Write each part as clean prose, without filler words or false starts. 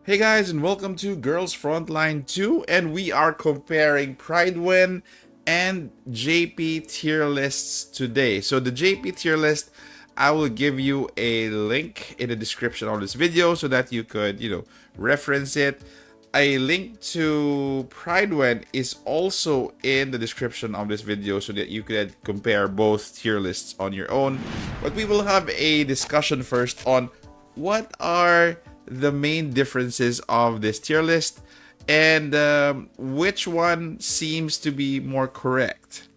Hey guys, and welcome to Girls Frontline 2, and we are comparing Prydwen and JP tier lists today. So the JP tier list, I will give you a link in the description of this video so that you could, reference it. A link to Prydwen is also in the description of this video so that you could compare both tier lists on your own. But we will have a discussion first on what are the main differences of this tier list and which one seems to be more correct.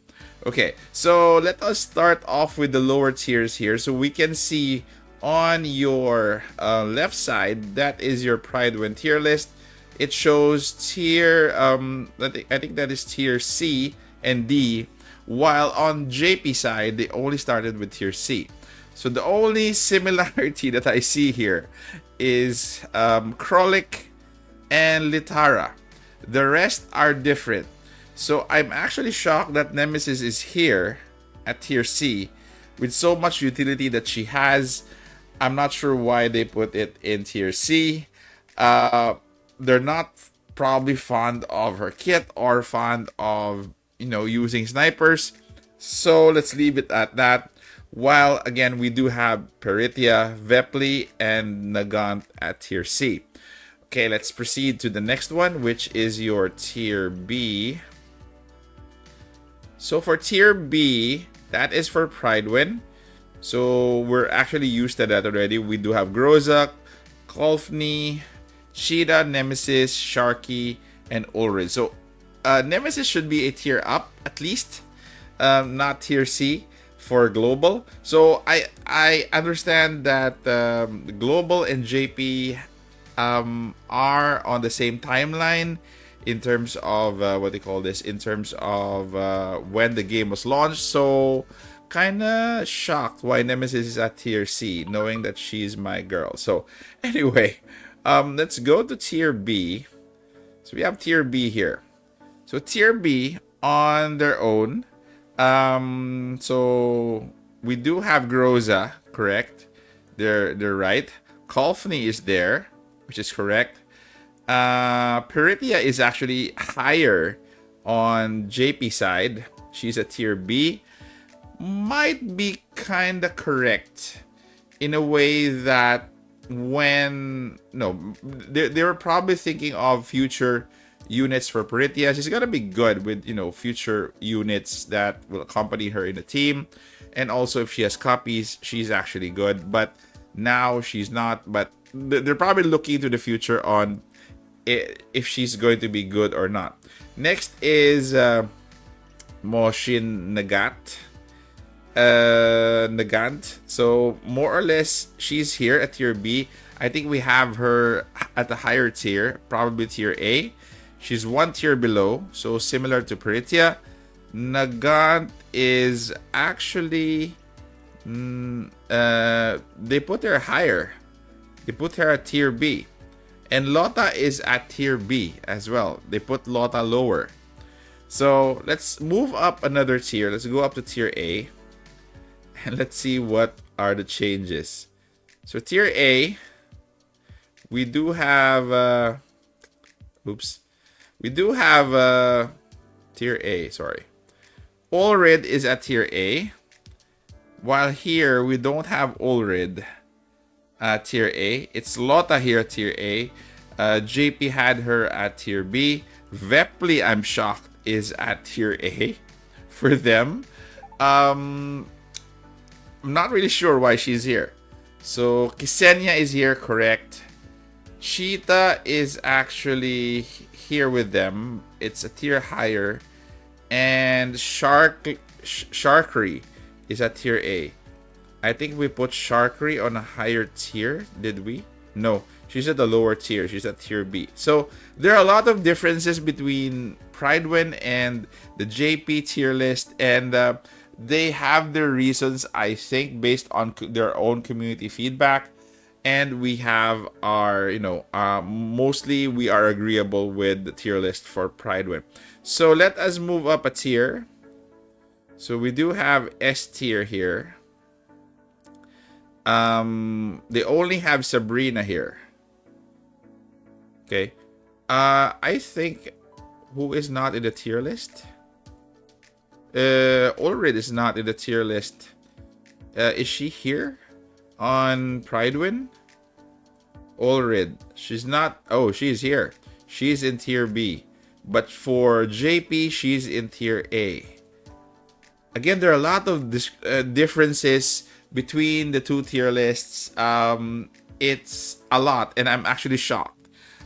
Okay, so let us start off with the lower tiers here. So we can see on your left side, that is your Prydwen tier list. It shows tier, I think that is tier C and D, while on JP side, they only started with tier C. So the only similarity that I see here is Krolik and Litara. The rest are different. So I'm actually shocked that Nemesis is here at tier C with so much utility that she has. I'm not sure why they put it in tier C. They're not probably fond of her kit or fond of, using snipers. So let's leave it at that. While again, we do have Peritia, Vepli, and Nagant at tier C. Okay, let's proceed to the next one, which is your tier B. So for tier B, that is for Prydwen. So we're actually used to that already. We do have Grozak, Kolfni, Shida, Nemesis, Sharky, and Ulrid. So Nemesis should be a tier up at least, not tier C for global. So I understand that global and JP are on the same timeline in terms of what they call this, in terms of when the game was launched. So kind of shocked why Nemesis is at tier C, knowing that she's my girl. So anyway, let's go to tier B. So we have tier B here. So tier B on their own. So we do have Groza, correct? They're right. Kolfni is there, which is correct. Peritia is actually higher on JP side. She's a tier B. Might be kind of correct in a way that they were probably thinking of future units for Peritia. She's gonna be good with future units that will accompany her in the team, and also if she has copies, she's actually good. But now she's not. But they're probably looking to the future on if she's going to be good or not. Next is Moshin Nagant. So more or less, she's here at tier B. I think we have her at the higher tier, probably tier A. She's one tier below, so similar to Peritia. Nagant is actually they put her higher. They put her at tier B. And Lota is at tier B as well. They put Lota lower. So let's move up another tier. Let's go up to tier A. And let's see what are the changes. So tier A, we do have we do have tier A, sorry. Ulrid is at tier A. While here, we don't have Ulrid at tier A. It's Lota here at tier A. JP had her at tier B. Vepli, I'm shocked, is at tier A for them. I'm not really sure why she's here. So Ksenia is here, correct. Cheetah is actually here with them. It's a tier higher. And Sharkery is at tier A. I think we put Sharkery on a higher tier, did we? No, she's at the lower tier. She's at tier B. So there are a lot of differences between Prydwen and the JP tier list, and they have their reasons, I think, based on their own community feedback. And we have our, mostly we are agreeable with the tier list for Prydwen. So let us move up a tier. So we do have S tier here. They only have Sabrina here. Okay. I think who is not in the tier list? Ulrid is not in the tier list. Is she here on Prydwen? Ulrid. She's not. Oh, she's here. She's in tier B. But for JP, she's in tier A. Again, there are a lot of differences between the two tier lists. It's a lot, and I'm actually shocked.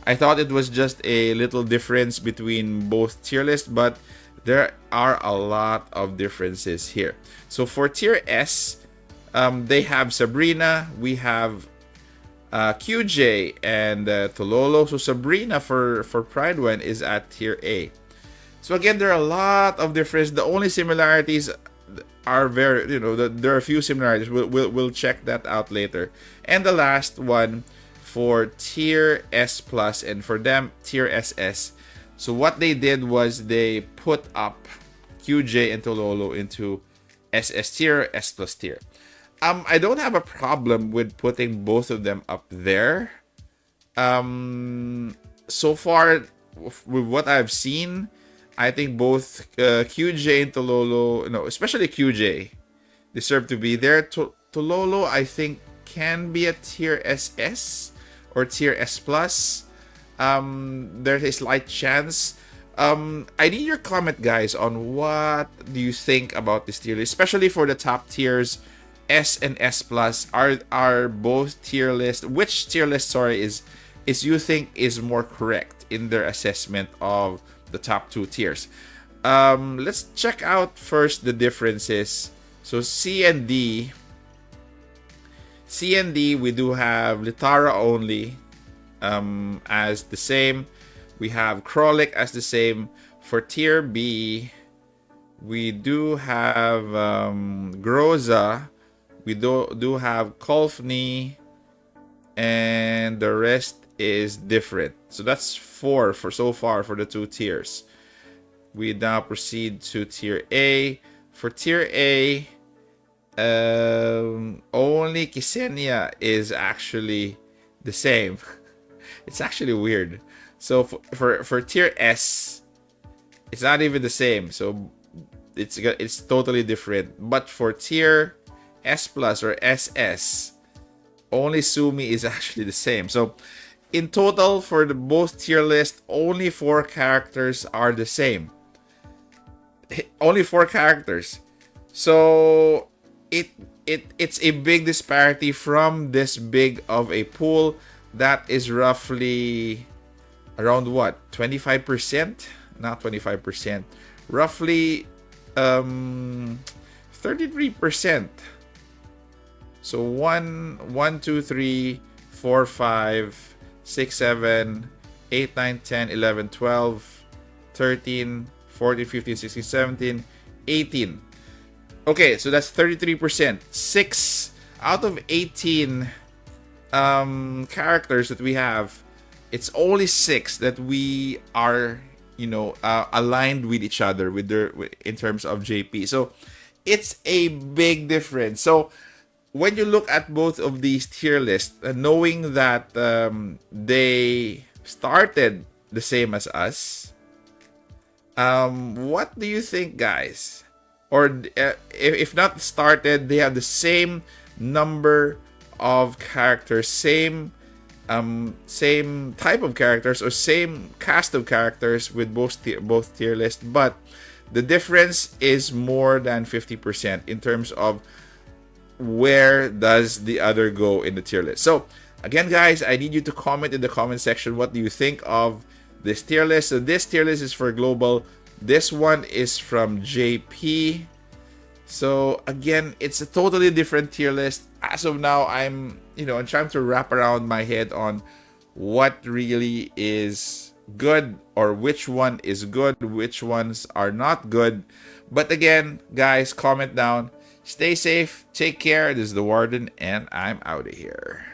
I thought it was just a little difference between both tier lists, but there are a lot of differences here. So for tier S, they have Sabrina, we have QJ, and Tololo. So Sabrina for Prydwen is at tier A. So again, there are a lot of difference. The only similarities are very, there are a few similarities. We'll check that out later. And the last one for tier S plus, and for them tier SS. So what they did was they put up QJ and Tololo into SS tier, S plus tier. I don't have a problem with putting both of them up there. So far, with what I've seen, I think both QJ and Tololo, especially QJ, deserve to be there. Tololo, I think, can be a tier SS or tier S plus. There's a slight chance. I need your comment, guys, on what do you think about this tier list, especially for the top tiers. S and S plus are both tier list. Which tier list, sorry, is you think is more correct in their assessment of the top two tiers? Let's check out first the differences. So C and D, we do have Litara only as the same. We have Krolik as the same. For tier B, we do have Groza. We do have Kolfni, and the rest is different. So that's 4 for so far for the two tiers. We now proceed to tier A. For tier A, only Ksenia is actually the same. It's actually weird. So for tier S, it's not even the same. So it's totally different. But for tier S plus or SS, only Sumi is actually the same. So in total, for the both tier list, only 4 characters are the same. Only 4 characters. So it's a big disparity from this big of a pool. That is roughly around what? 25%? Not 25%. Roughly 33%. So 1, 2, 3, 4, 5, 6, 7, 8, 9, 10, 11, 12, 13, 14, 15, 16, 17, 18. Okay, so that's 33%. 6 out of 18 characters that we have, it's only 6 that we are, aligned with each other in terms of JP. So it's a big difference. So when you look at both of these tier lists, knowing that they started the same as us, what do you think, guys? Or if not started, they have the same number of characters, same type of characters, or same cast of characters with both tier lists, but the difference is more than 50% in terms of where does the other go in the tier list. So again, guys, I need you to comment in the comment section, what do you think of this tier list? So this tier list is for global. This one is from JP. So again, it's a totally different tier list. As of now, I'm trying to wrap around my head on what really is good, or which one is good, which ones are not good. But again, guys, comment down. Stay safe, take care. This is the Warden, and I'm out of here.